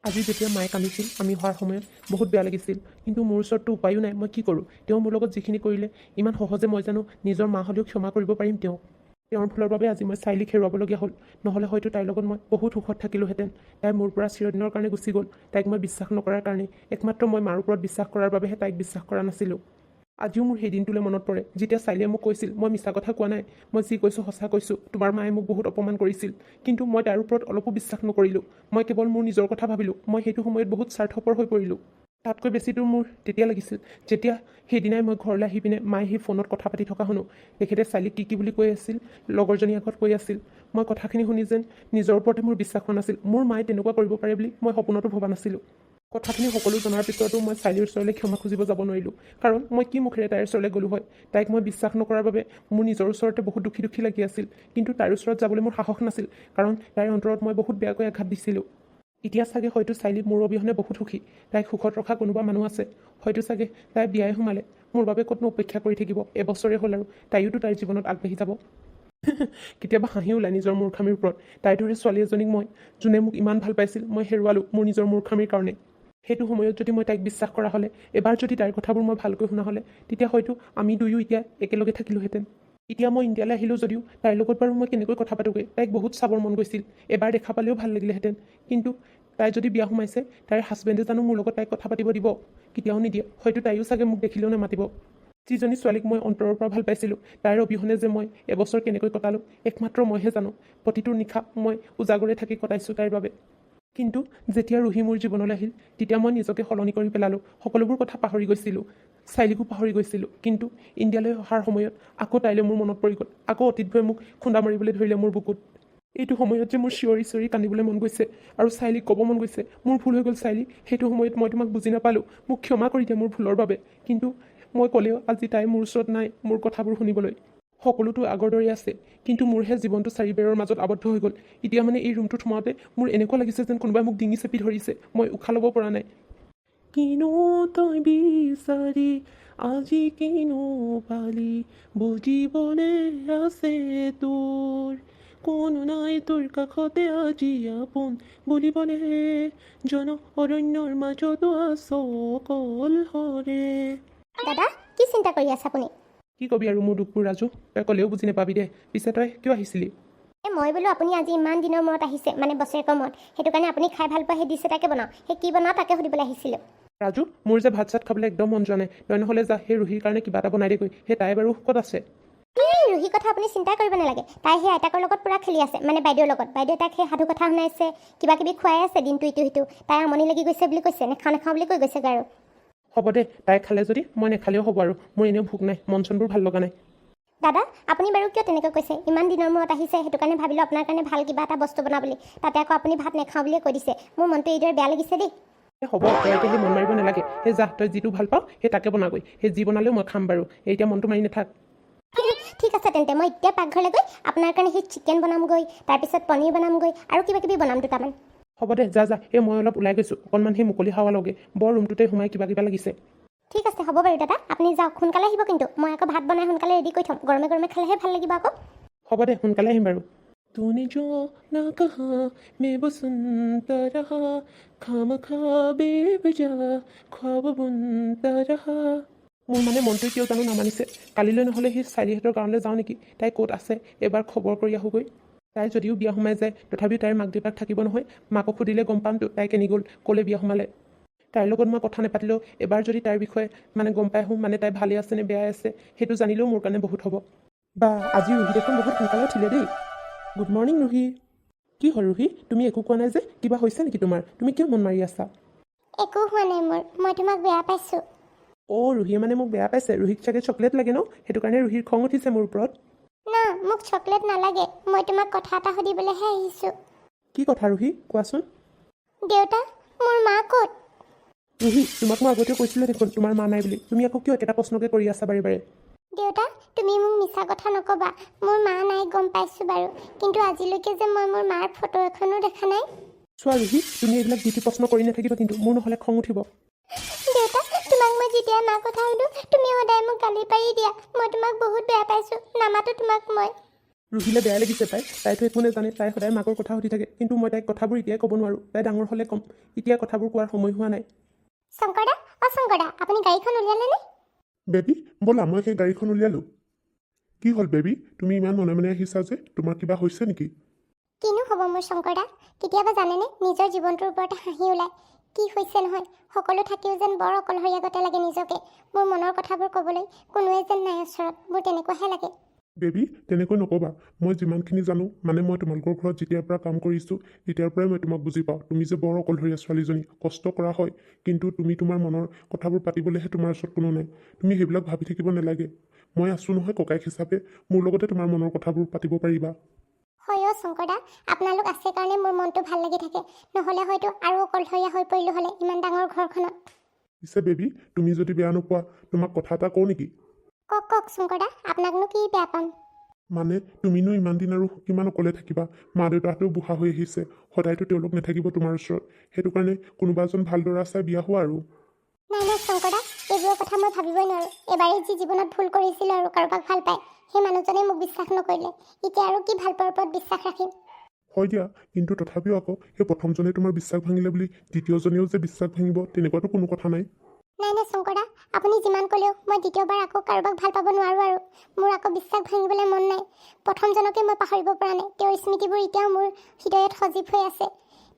আজি যেতিয়া মায়ে কান্দিছিল আমি হোৱাৰ সময়ত বহুত বেয়া লাগিছিল, কিন্তু মোৰ ওচৰততো উপায়ো নাই। মই কি কৰোঁ? তেওঁ মোৰ লগত যিখিনি কৰিলে ইমান সহজে মই জানো নিজৰ মা হ'লেও ক্ষমা কৰিব পাৰিম তেওঁক? তেওঁৰ ভুলৰ বাবে আজি মই চাইলিক হেৰুৱাবলগীয়া হ'ল। নহ'লে হয়তো তাইৰ লগত মই বহুত সুখত থাকিলোহেঁতেন। তাই মোৰ পৰা চিৰদিনৰ কাৰণে গুচি গ'ল, তাইক মই বিশ্বাস নকৰাৰ কাৰণে। একমাত্ৰ মই মাৰ ওপৰত বিশ্বাস কৰাৰ বাবেহে তাইক বিশ্বাস কৰা নাছিলোঁ। আজিও মোৰ সেই দিনটোলৈ মনত পৰে, যেতিয়া চাইলিয়ে মোক কৈছিল মই মিছা কথা কোৱা নাই, মই যি কৈছোঁ সঁচা কৈছোঁ, তোমাৰ মায়ে মোক বহুত অপমান কৰিছিল, কিন্তু মই তাইৰ ওপৰত অলপো বিশ্বাস নকৰিলোঁ। মই কেৱল মোৰ নিজৰ কথা ভাবিলোঁ। মই সেইটো সময়ত বহুত স্বাৰ্থপৰ হৈ পৰিলোঁ। তাতকৈ বেছিটো মোৰ তেতিয়া লাগিছিল, যেতিয়া সেইদিনাই মই ঘৰলৈ আহি পিনে মায়ে সেই ফোনত কথা পাতি থকা শুনো। তেখেতে চাইলিক কি বুলি কৈ আছিল, লগৰজনীৰ আগত কৈ আছিল। মই কথাখিনি শুনি যেন নিজৰ ওপৰতে মোৰ বিশ্বাস হোৱা নাছিল। মোৰ মায়ে তেনেকুৱা কৰিব পাৰে বুলি মই সপোনতো ভবা নাছিলোঁ। কথাখিনি সকলো জনাৰ পিছতো মই চাইলিৰ ওচৰলৈ ক্ষমা খুজিব যাব নোৱাৰিলোঁ, কাৰণ মই কি মুখেৰে তাইৰ ওচৰলৈ গ'লোঁ হয়? তাইক মই বিশ্বাস নকৰাৰ বাবে মোৰ নিজৰ ওচৰতে বহুত দুখী লাগি আছিল, কিন্তু তাইৰ ওচৰত যাবলৈ মোৰ সাহস নাছিল, কাৰণ তাইৰ অন্তৰত মই বহুত বেয়াকৈ আঘাত দিছিলোঁ। এতিয়া চাগে হয়তো চাইলি মোৰ অবিহনে বহুত সুখী। তাইক সুখত ৰখা কোনোবা মানুহ আছে, হয়তো চাগে তাই বিয়াই সোমালে। মোৰ বাবে ক'তনো অপেক্ষা কৰি থাকিব? এবছৰে হ'ল আৰু তাইয়োতো তাইৰ জীৱনত আগবাঢ়ি যাব। কেতিয়াবা হাঁহি ওলাই নিজৰ মূৰ্খামিৰ ওপৰত। তাইৰ দৰে ছোৱালী এজনীক মই, যোনে মোক ইমান ভাল পাইছিল, মই হেৰুৱালোঁ মোৰ নিজৰ মূৰ্খামিৰ কাৰণে। সেইটো সময়ত যদি মই তাইক বিশ্বাস কৰা হ'লে, এবাৰ যদি তাইৰ কথাবোৰ মই ভালকৈ শুনা হ'লে, তেতিয়া হয়তো আমি দুয়ো এতিয়া একেলগে থাকিলোহেঁতেন। এতিয়া মই ইণ্ডিয়ালৈ আহিলোঁ যদিও তাইৰ লগত বাৰু মই কেনেকৈ কথা পাতোগৈ? তাইক বহুত চাবৰ মন গৈছিল, এবাৰ দেখা পালেও ভাল লাগিলেহেঁতেন। কিন্তু তাই যদি বিয়া সোমাইছে, তাইৰ হাজবেণ্ডে জানো মোৰ লগত তাইক কথা পাতিব দিব? কেতিয়াও নিদিয়ে। হয়তো তাইও চাগে মোক দেখিলেও নামাতিব। যিজনী ছোৱালীক মই অন্তৰৰ পৰা ভাল পাইছিলোঁ, তাইৰ অবিহনে যে মই এবছৰ কেনেকৈ কটালোঁ একমাত্ৰ মইহে জানো। প্ৰতিটো নিশা মই উজাগৰে থাকি কটাইছোঁ তাইৰ বাবে। কিন্তু যেতিয়া ৰুহি মোৰ জীৱনলৈ আহিল, তেতিয়া মই নিজকে সলনি কৰি পেলালোঁ। সকলোবোৰ কথা পাহৰি গৈছিলোঁ, চাইলিকো পাহৰি গৈছিলোঁ। কিন্তু ইণ্ডিয়ালৈ অহাৰ সময়ত আকৌ তাইলৈ মোৰ মনত পৰি গ'ল। আকৌ অতীতবোৰে মোক খুন্দা মাৰিবলৈ ধৰিলে মোৰ বুকুত। এইটো সময়ত যে মোৰ চিঞৰি চিঞৰি কান্দিবলৈ মন গৈছে, আৰু চাইলিক ক'ব মন গৈছে, মোৰ ভুল হৈ গ'ল চাইলি, সেইটো সময়ত মই তোমাক বুজি নাপালোঁ, মোক ক্ষমা কৰি দিয়া মোৰ ভুলৰ বাবে। কিন্তু মই ক'লেও আজি তাই মোৰ ওচৰত নাই মোৰ কথাবোৰ শুনিবলৈ। সকলোতো আগৰ দৰেই আছে, কিন্তু মোৰহে জীৱনটো চাৰিবেৰৰ মাজত আবদ্ধ হৈ গ'ল। এতিয়া মানে এই ৰুমটোত সোমাওঁতে মোৰ এনেকুৱা লাগিছে যেন কোনোবাই মোক ডিঙি চেপি ধৰিছে, মই উশাহ ল'ব পৰা নাই। কিনো তই বিচাৰি আজি কিনো পালি, বুজিবলৈ আছে তোৰ, কোনো নাই তোৰ কাষতে আজি আপোন, বুলিবলে জন অৰণ্যৰ মাজতো আছ অকলশৰে। দাদা, কি চিন্তা কৰি আছে আপুনি? কি কবি আৰু মোৰ দুখবোৰ ৰাজু, তই ক'লেও বুজি নাপাবি দে। পিছে তই কিয় আহিছিলি? মই বোলো আপুনি আজি ইমান দিনৰ মূৰত আহিছে, মানে বছৰেকৰ মূৰত, সেইটো কাৰণে আপুনি খাই ভাল পোৱা সেই ডিছ এটাকে বনাওঁ। সেই কি বনাওঁ তাকে সুধিবলৈ আহিছিলোঁ। ৰাজু, মোৰ যে ভাত চাত খাবলৈ একদম মন যোৱা নাই। তই নহ'লে যা সেই ৰুহিৰ কাৰণে কিবা এটা বনাই দেগৈ। সেই তাই বাৰু ক'ত আছে? এই ৰুহিৰ কথা আপুনি চিন্তা কৰিব নালাগে। তাই সেই আইতাকৰ লগত পূৰা খেলি আছে, মানে বাইদেউৰ লগত। বাইদেউয়ে তাইক সেই সাধু কথা শুনাইছে, কিবা কিবি খুৱাই আছে দিনটো ইটো সিটো। তাই আমনি লাগি গৈছে বুলি কৈছে, নেখাওঁ বুলি কৈ গৈছেগৈ আৰু। হ'ব দে, তাই খালে যদি মই নেখালেও হ'ব আৰু, মোৰ এনেও ভোক নাই, মন চনবোৰ ভাল লগা নাই। দাদা, আপুনি বাৰু কিয় তেনেকৈ কৈছে? ইমান দিনৰ মূৰত আহিছে, সেইটো কাৰণে ভাবিলোঁ আপোনাৰ কাৰণে ভাল কিবা এটা বস্তু বনাওঁ বুলি। তাতে আকৌ আপুনি ভাত নেখাওঁ বুলিয়ে কৈ দিছে। মোৰ মনটো এইদৰে বেয়া লাগিছে দেই। হ'ব, তই এতিয়া সেই মন মাৰিব নালাগে। সেই যা, তই যিটো ভাল পাওঁ সেই তাকে বনাগৈ। সেই যি বনালেও মই খাম বাৰু, এতিয়া মনটো মাৰি নাথাক। ঠিক আছে তেন্তে, মই এতিয়া পাকঘৰলৈ গৈ আপোনাৰ কাৰণে সেই চিকেন বনামগৈ, তাৰপিছত পনীৰ বনামগৈ, আৰু কিবা কিবি বনাম দুটামান। হ'ব দে, যা যা। এই মই অলপ ওলাই গৈছোঁ, অকণমান সেই মুকলি হাৱা লগে। বৰ ৰুমটোতে সোমাই কিবা লাগিছে। ঠিক আছে, হ'ব বাৰু দাদা, আপুনি যাওক, সোনকালে আহিব কিন্তু। মই আকৌ ভাত বনাই সোনকালে ৰেডি কৰি থ'ম, গৰমে গৰমে খালেহে ভাল লাগিব আকৌ। হ'ব দে, সোনকালে আহিম বাৰু। তূনে जो ना कहा मैं वो सुनता रहा, खामखा बेवजह ख्वाब बुनता रहा। মোৰ মানে মনটোৱে কিয় জানো নামানিছে। কালিলৈ নহ'লে সেই চাৰিহঁতৰ গাঁৱলৈ যাওঁ নেকি? তাই ক'ত আছে এবাৰ খবৰ কৰি আহোগৈ। তাই যদিও বিয়া সোমাই যায়, তথাপিও তাইৰ মাক দেউতাক থাকিব নহয়। মাকক সুধিলে গম পামতো তাই কেনি গ'ল, ক'লৈ বিয়া সোমালে। তাইৰ লগত মই কথা নাপাতিলেও এবাৰ যদি তাইৰ বিষয়ে মানে গম পাই আহোঁ, মানে তাই ভালে আছে নে বেয়াই আছে, সেইটো জানিলেও মোৰ কাৰণে বহুত হ'ব। বা আজি ৰুহি দেখোন বহুত সোনকালে উঠিলে দেই। Good morning Ruhi. কি হ'ল ৰুহি, তুমি একো কোৱা নাই যে? কিবা হৈছে নেকি তোমাৰ? তুমি কিয় মন মাৰি আছা? একো হোৱা নাই মোৰ, মই তোমাক বেয়া পাইছোঁ। অ' ৰুহিয়ে মানে মোক বেয়া পাইছে? ৰুহিক চাগে চকলেট লাগে ন? সেইটো কাৰণে ৰুহিৰ খং উঠিছে মোৰ ওপৰত। না, মোক চকলেট নালাগে, মই তোমাক কথা এটা সুধিবলৈহে আহিছোঁ। কি কথা ৰুহি, কোৱাচোন। দেউতা, মোৰ মা ক'ত? ৰুহি, তোমাক মই আগতেও কৈছিলোঁ দেখোন তোমাৰ মা নাই বুলি। তুমি আকৌ কিয় একেটা প্ৰশ্নকে কৰি আছা বাৰে বাৰে? দেউতা, তুমি মোক মিছা কথা নক'বা। মোৰ মা নাই গম পাইছোঁ বাৰু, কিন্তু আজিলৈকে যে মই মোৰ মাৰ ফটো এখনো দেখা নাই। চোৱা ৰুহি, তুমি এইবিলাক যি টি প্ৰশ্ন কৰি নাথাকিবা কিন্তু, মোৰ নহ'লে খং উঠিব। দেউতা, তোমাক মই যেতিয়া মাৰ কথা সুধোঁ তুমি সদায় মোক গালি পাৰি দিয়া। মই তোমাক বহুত বেয়া পাইছোঁ, নামাতো তোমাক মই। ৰুহিলে বেয়া লাগিছে তাইতো একো নাজানে, তাই সদায় মাকৰ কথা সুধি থাকে, কিন্তু মই তাইক কথাবোৰ এতিয়াই ক'ব নোৱাৰোঁ, তাই ডাঙৰ হ'লে ক'ম, এতিয়া কথাবোৰ কোৱাৰ সময় হোৱা নাই। শংকৰদা, শংকৰদা, আপুনি গাড়ীখন উলিয়ালে নে? বেবী ব'লা, মই সেই গাড়ীখন উলিয়ালোঁ। কি হ'ল বেবী, তুমি ইমান মনে মনে আহিছা যে, তোমাৰ কিবা হৈছে নেকি? কিনো হ'ব মোৰ শংকৰদা, কেতিয়াবা জানেনে নিজৰ জীৱনটোৰ ওপৰতে হাঁহি ওলায়। কি হৈছে নহয়, সকলো থাকিও যেন বৰ অকলশৰীয়া গতে লাগে নিজকে। মোৰ মনৰ কথাবোৰ ক'বলৈ কোনোৱে যেন নাই ওচৰত, মোৰ তেনেকুৱাহে লাগে। বেবী তেনেকৈ নক'বা, মই যিমানখিনি জানো, মানে মই তোমালোকৰ ঘৰত যেতিয়াৰ পৰা কাম কৰিছোঁ তেতিয়াৰ পৰাই মই তোমাক বুজি পাওঁ। তুমি যে বৰ অকলশৰীয়া ছোৱালীজনী, কষ্ট কৰা হয়, কিন্তু তুমি তোমাৰ মনৰ কথাবোৰ পাতিবলৈহে তোমাৰ ওচৰত কোনো নাই। তুমি সেইবিলাক ভাবি থাকিব নালাগে, মই আছোঁ নহয় ককায়েক হিচাপে, মোৰ লগতে তোমাৰ মনৰ কথাবোৰ পাতিব পাৰিবা। হয় শংকৰদা, আপোনালোক আছে কাৰণে মোৰ মনটো ভাল লাগি থাকে, নহ'লে হয়তো আৰু অকলশৰীয়া হৈ পৰিলোঁ হ'লে ইমান ডাঙৰ ঘৰখনত। পিছে বেবী তুমি যদি বেয়া নোপোৱা, তোমাক কথা এটা কওঁ নেকি? কওক শংকৰদা, আপোনাকনো কি বেয়া পাম? মানে তুমিনো ইমান দিন আৰু কিমান অকলে থাকিবা, মা দেউতাহঁতেও বুঢ়া হৈ আহিছে, সদায়তো তেওঁলোক নাথাকিব তোমাৰ ওচৰত, সেইটো কাৰণে কোনোবা এজন ভাল ল'ৰা চাই বিয়া হোৱা আৰু। নাই শংকৰদা, এইবোৰৰ কথা মই ভাবিবই নোৱাৰোঁ। এবাৰেই যি জীৱনত ভুল কৰিছিলোঁ আৰু কাৰোবাক ভাল পায়, সেই মানুহজনে মোক বিশ্বাস নকৰিলে, এতিয়া আৰু কি ভাল পোৱাৰ ওপৰত বিশ্বাস ৰাখিম? হয় দিয়া, কিন্তু তথাপিও আকৌ সেই প্ৰথমজনে তোমাৰ বিশ্বাস ভাঙিলে বুলি দ্বিতীয়জনেও যে বিশ্বাস ভাঙিব তেনেকুৱাতো কোনো কথা নাই। নাই শংকৰদা, আপুনি যিমান ক'লেও মই দ্বিতীয়বাৰ আকৌ কাৰোবাক ভাল পাব নোৱাৰোঁ আৰু মোৰ আকৌ বিশ্বাস ভাঙিবলৈ মন নাই। প্ৰথমজনকে মই পাহৰিব পৰা নাই, তেওঁৰ স্মৃতিবোৰ এতিয়াও মোৰ হৃদয়ত সজীৱ হৈ আছে।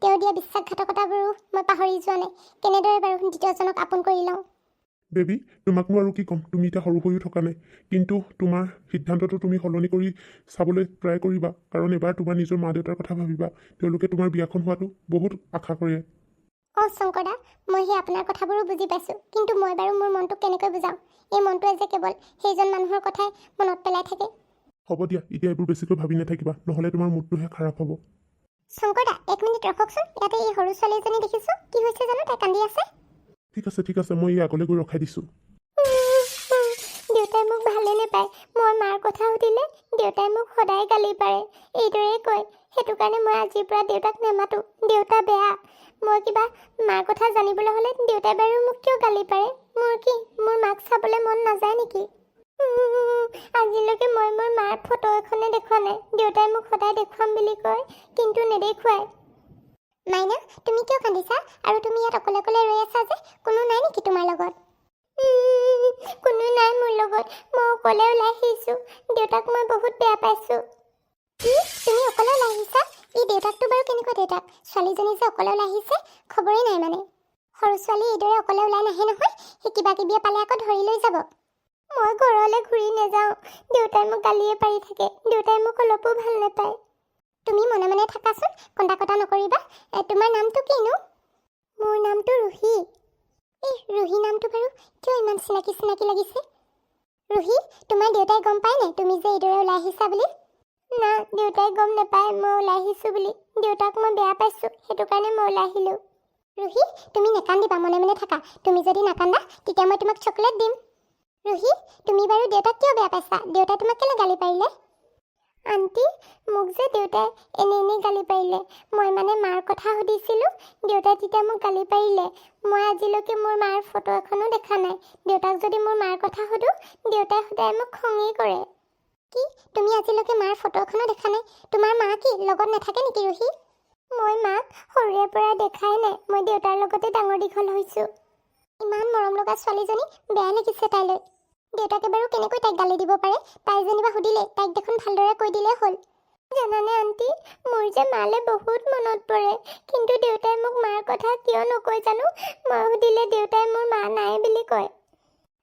তেওঁ দিয়া বিশ্বাসঘাতকতাবোৰো মই পাহৰি যোৱা নাই। কেনেদৰে বাৰু দ্বিতীয়জনক আপোন কৰি লওঁ? বেবী তোমাকনো আৰু কি ক'ম, তুমি এতিয়া সৰু হৈও থকা নাই, কিন্তু তোমাৰ সিদ্ধান্তটো তুমি সলনি কৰি চাবলৈ ট্ৰাই কৰিবা, কাৰণ এবাৰ তোমাৰ নিজৰ মা দেউতাৰ কথা ভাবিবা, তেওঁলোকে তোমাৰ বিয়াখন হোৱাটো বহুত আশা কৰে। শংকৰদা, মই সেই আপোনাৰ কথাবোৰো বুজি পাইছোঁ, কিন্তু মই বাৰু মোৰ মনটোক কেনেকৈ বুজাওঁ? এই মনটোৱে যে কেৱল সেইজন মানুহৰ কথাই মনত পেলাই থাকে। হ'ব দিয়া, এতিয়া এইবোৰ বেছিকৈ ভাবি নাথাকিবা, নহ'লে তোমাৰ মুডটোহে খাৰাপ হ'ব। শংকৰদা, এক মিনিট ৰখকচোন, ইয়াতে এই সৰু ছোৱালী এজনী দেখিছোঁ, কি হৈছে জানো, তাই কান্দি আছে। ঠিক আছে, মই এই আগলৈ গৈ ৰখাই দিছোঁ। দেউতাই মোক ভালে নাপায়, মই মাৰ কথা সুধিলে দেউতাই মোক সদায় গালি পাৰে, এইদৰে কয়। সেইটো কাৰণে মই আজিৰ পৰা দেউতাক নেমাতো, দেউতা বেয়া। মই কিবা মাৰ কথা জানিবলৈ হ'লে দেউতাই বাৰু মোক কিয় গালি পাৰে? মোৰ মাক চাবলৈ মন নাযায় নেকি? আজিলৈকে মই মোৰ মাৰ ফটো এখনে দেখুওৱা নাই, দেউতাই মোক সদায় দেখুৱাম বুলি কয়, কিন্তু নেদেখুৱাই। মাইনা, তুমি কিয় কান্দিছা? আৰু তুমি ইয়াত অকলে অকলে ৰৈ আছা যে, কোনো নাই নেকি তোমাৰ লগত? কোনো নাই মোৰ লগত, মই অকলে ওলাই আহিছোঁ, দেউতাক মই বহুত বেয়া পাইছোঁ। কি, তুমি অকলে ওলাই আহিছা? এই দেউতাকটো বাৰু কেনেকুৱা দেউতাক? ছোৱালীজনী যে অকলে ওলাই আহিছে, খবৰেই নাই মানে। সৰু ছোৱালী এইদৰে অকলে ওলাই নাহে নহয়, সেই কিবা কিবিয়ে পালে আকৌ ধৰি লৈ যাব। মই ঘৰলৈ ঘূৰি নাযাওঁ, দেউতাই মোক গালিয়ে পাৰি থাকে, দেউতাই মোক অলপো ভাল নাপায়। তুমি মনে মনে থাকাচোন, কন্দা কটা নকৰিবা। তোমাৰ নামটো কিনো? মোৰ নামটো ৰুহি। এই ৰুহি নামটো বাৰু কিয় ইমান চিনাকি লাগিছে? ৰুহি, তোমাৰ দেউতাই গম পায় নাই তুমি যে এইদৰে ওলাই আহিছা বুলি? না, দেউতাই গম নাপায় মই ওলাই আহিছোঁ বুলি। দেউতাক মই বেয়া পাইছোঁ, সেইটো কাৰণে মই ওলাই আহিলোঁ। ৰুহি, তুমি নাকান্দিবা, মনে মনে থাকা। তুমি যদি নাকান্দা তেতিয়া মই তোমাক চকলেট দিম। ৰুহি, তুমি বাৰু দেউতাক কিয় বেয়া পাইছা? দেউতাই তোমাক কেলৈ গালি পাৰিলে? আণ্টি, মোক যে দেউতাই এনেই গালি পাৰিলে। মই মানে মাৰ কথা সুধিছিলোঁ, দেউতাই তেতিয়া মোক গালি পাৰিলে। মই আজিলৈকে মোৰ মাৰ ফটো এখনো দেখা নাই। দেউতাক যদি মোৰ মাৰ কথা সুধোঁ, দেউতাই সদায় মোক খঙেই কৰে। কি, তুমি আজিলৈকে মাৰ ফটো এখনো দেখা নাই? তোমাৰ মা কি লগত নাথাকে নেকি ৰুহি? মই মাক সৰুৰে পৰা দেখাই নাই, মই দেউতাৰ লগতে ডাঙৰ দীঘল হৈছোঁ। ইমান মৰম লগা ছোৱালীজনী, বেয়া লাগিছে তাইলৈ। দেউতাকে বাৰু কেনেকৈ তাইক গালি দিব পাৰে? তাই যেনিবা সুধিলে, তাইক দেখোন ভালদৰে কৈ দিলেই হ'ল। জানানে আণ্টি, মোৰ যে মালে বহুত মনত পৰে, কিন্তু দেউতাই মোক মাৰ কথা কিয় নকয় জানো? মই সুধিলে দেউতাই মোৰ মা নাই বুলি কয়।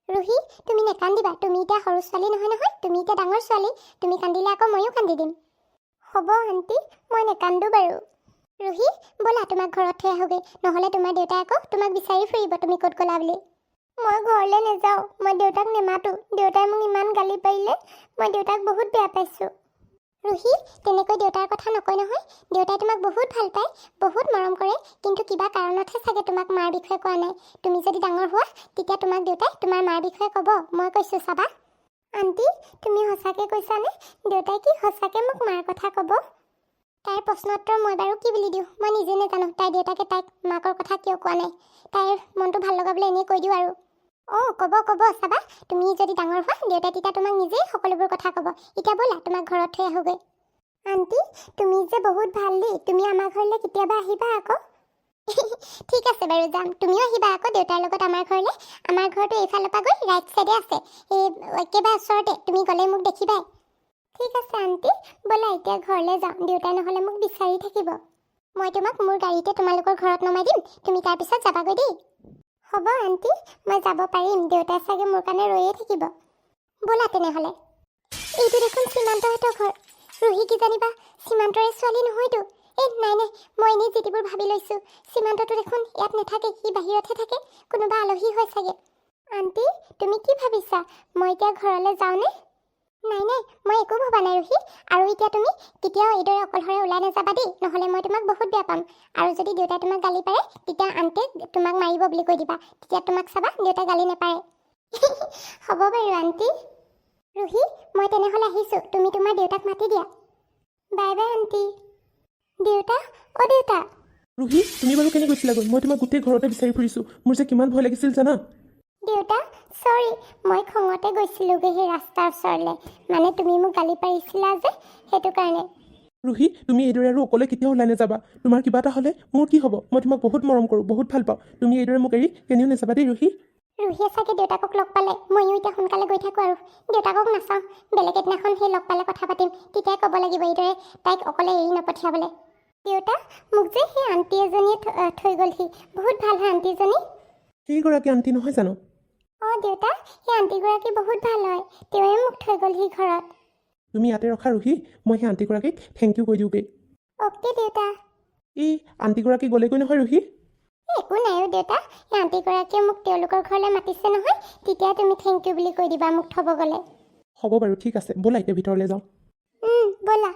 ৰুহি, তুমি নেকান্দিবা, তুমি এতিয়া সৰু ছোৱালী নহয়, তুমি এতিয়া ডাঙৰ ছোৱালী। তুমি কান্দিলে আকৌ ময়ো কান্দি দিম। হ'ব আণ্টি, মই নেকান্দো বাৰু। ৰুহি, ব'লা তোমাক ঘৰত থৈ আহোগৈ, নহ'লে তোমাৰ দেউতাই আকৌ তোমাক বিচাৰি ফুৰিব তুমি ক'ত গ'লা বুলি। মই ঘৰলৈ নাযাওঁ, মই দেউতাক নেমাতো, দেউতাই মোক ইমান গালি পাৰিলে, মই দেউতাক বহুত বেয়া পাইছোঁ। ৰুহি, তেনেকৈ দেউতাৰ কথা নকয় নহয়, দেউতাই তোমাক বহুত ভাল পায়, বহুত মৰম কৰে, কিন্তু কিবা কাৰণতহে চাগে তোমাক মাৰ বিষয়ে কোৱা নাই। তুমি যদি ডাঙৰ হোৱা, তেতিয়া তোমাক দেউতাই তোমাৰ মাৰ বিষয়ে ক'ব, মই কৈছোঁ চাবা। আণ্টি, তুমি সঁচাকৈ কৈছানে? দেউতাই কি সঁচাকৈ মোক মাৰ কথা ক'ব? তাইৰ প্ৰশ্নোত্তৰ মই বাৰু কি বুলি দিওঁ, মই নিজে নাজানো। তাইৰ দেউতাকে তাইক মাকৰ কথা কিয় কোৱা নাই। তাইৰ মনটো ভাল লগাবলৈ এনেই কৈ দিওঁ আৰু। অঁ ক'ব চাবা তুমি যদি ডাঙৰ হোৱা দেউতাই তেতিয়া তোমাক নিজেই সকলোবোৰ কথা ক'ব। এতিয়া ব'লা তোমাক ঘৰত থৈ আহোগৈ। আণ্টি তুমি যে বহুত ভাল দেই, তুমি আমাৰ ঘৰলৈ কেতিয়াবা আহিবা আকৌ। ঠিক আছে বাৰু যাম, তুমিও আহিবা আকৌ দেউতাৰ লগত আমাৰ ঘৰলৈ। আমাৰ ঘৰটো এইফালৰ পৰা গৈ ৰাইট ছাইডে আছে, এই একেবাৰে ওচৰতে, তুমি গ'লে মোক দেখিবাই। ঠিক আছে আণ্টি, ব'লা এতিয়া ঘৰলৈ যাওঁ, দেউতাই নহ'লে মোক বিচাৰি থাকিব। মই তোমাক মোৰ গাড়ীতে তোমালোকৰ ঘৰত নমাই দিম, তুমি তাৰপিছত যাবাগৈ দেই। হ'ব আণ্টি, মই যাব পাৰিম, দেউতাই চাগে মোৰ কাৰণে ৰৈয়ে থাকিব। ব'লা তেনেহ'লে। এইটো দেখোন সীমান্তহঁতৰ ঘৰ। ৰুহি কি জানিবা সীমান্তৰে ছোৱালী নহয়তো। এই নাই, মই এনেই যিটিবোৰ ভাবি লৈছোঁ। সীমান্তটো দেখোন ইয়াত নাথাকে, সি বাহিৰতহে থাকে, কোনোবা আলহী হয় চাগে। আণ্টি তুমি কি ভাবিছা, মই এতিয়া ঘৰলৈ যাওঁনে? নাই মই একো ভবা নাই ৰুহি। আৰু এতিয়া তুমি কেতিয়াও এইদৰে অকলশৰে ওলাই নাযাবা দেই, নহ'লে মই তোমাক বহুত বেয়া পাম। আৰু যদি দেউতাই তোমাক গালি পাৰে তেতিয়া আণ্টিয়ে তোমাক মাৰিব বুলি কৈ দিবা, তেতিয়া তোমাক চাবা দেউতাই গালি নাপাৰে। হ'ব বাৰু আণ্টি। ৰুহি মই তেনেহ'লে আহিছোঁ, তুমি তোমাৰ দেউতাক মাতি দিয়া। Bye bye aunty. দেউতা অ' দেউতা। ৰুহি তুমি বাৰু কেনে গৈছিলাগৈ? মই তোমাক গোটেই ঘৰতে বিচাৰি ফুৰিছোঁ, মোৰ যে কিমান ভয় লাগিছিল জানা। দেউতা চৰি, মই খঙতে গৈছিলোঁগৈ সেই ৰাস্তাৰ ওচৰলৈ, মানে তুমি মোক গালি পাৰিছিলা যে সেইটো কাৰণে। ৰুহি তুমি এইদৰে আৰু অকলে কেতিয়াও ওলাই নাযাবা, তোমাৰ কিবা এটা হ'লে মোৰ কি হ'ব? মই তোমাক বহুত মৰম কৰোঁ, বহুত ভাল পাওঁ, তুমি এইদৰে মোক এৰি কেনিও নাযাবা দেই ৰুহি। ৰুহিয়ে চাগে দেউতাকক লগ পালে, ময়ো এতিয়া সোনকালে গৈ থাকোঁ আৰু দেউতাকক নাচাওঁ, বেলেগ এদিনাখন সেই লগ পালে কথা পাতিম, তেতিয়াই ক'ব লাগিব এইদৰে তাইক অকলে এৰি নপঠিয়াবলৈ। দেউতা মোক যে সেই আণ্টি এজনীয়ে থৈ গ'লহি, বহুত ভাল হয় আণ্টিজনী। সেইগৰাকী আণ্টি নহয় জানো? অঁ দেউতা সেই আণ্টিগৰাকী বহুত ভাল হয়, তেওঁৱে মোক থৈ গ'লহি ঘৰত। তুমি ইয়াতে ৰখা ৰুহি, মই সেই আণ্টিগৰাকীক থেংক ইউ কৈ দিওঁগৈ। অ'কে দেউতা। এই আণ্টিগৰাকী গ'লেগৈ নহয় ৰুহি। একো নাই অ' দেউতা, এই আণ্টিগৰাকীয়ে মোক তেওঁলোকৰ ঘৰলৈ মাতিছে নহয়, তেতিয়া তুমি থেংক ইউ বুলি কৈ দিবা মোক থ'ব গ'লে। হ'ব বাৰু ঠিক আছে, ব'লা এতিয়া ভিতৰলৈ যাওঁ। ব'লা।